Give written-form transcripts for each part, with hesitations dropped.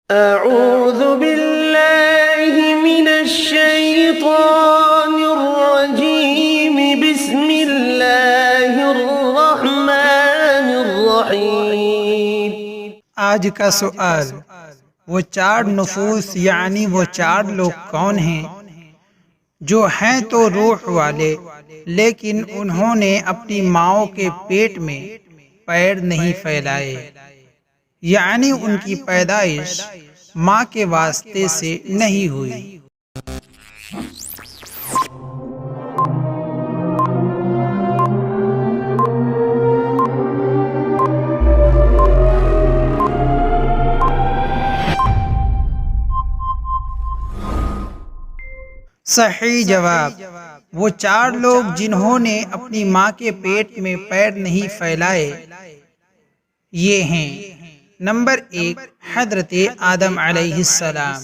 أعوذ بالله من الشيطان الرجيم بسم الله الرحمن الرحيم۔ آج کا سوال، وہ چار نفوس یعنی وہ چار لوگ کون ہیں جو ہیں تو روح والے لیکن انہوں نے اپنی ماؤں کے پیٹ میں پیر نہیں پھیلائے، یعنی ان کی پیدائش ماں کے واسطے سے نہیں ہوئی۔ صحیح جواب، وہ چار لوگ جنہوں نے اپنی ماں کے پیٹ میں پیر نہیں پھیلائے یہ ہیں: نمبر 1 حضرت آدم علیہ السلام،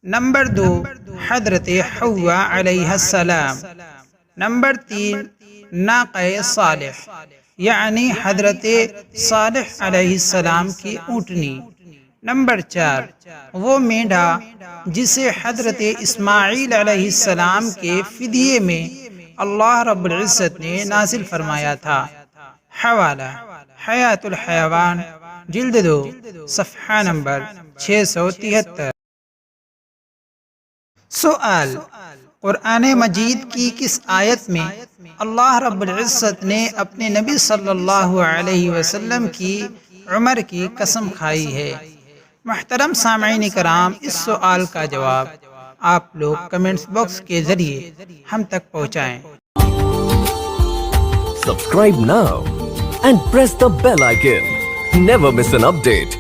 نمبر 2 حضرت حوا علیہ السلام، نمبر 3 ناقہ صالح یعنی حضرت صالح علیہ السلام کی اونٹنی، نمبر 4 وہ مینڈھا جسے حضرت اسماعیل علیہ السلام کے فدیے میں اللہ رب العزت نے نازل فرمایا تھا۔ حوالہ حیات الحیوان جلد 2 صفحہ نمبر 673۔ سوال، قرآن مجید کی کس آیت میں اللہ رب العزت نے اپنے نبی صلی اللہ علیہ وسلم کی عمر کی قسم کھائی ہے؟ محترم سامعین کرام، اس سوال کا جواب آپ لوگ کمنٹس باکس کے ذریعے ہم تک پہنچائیں۔ Subscribe now and press the bell icon. Never miss an update.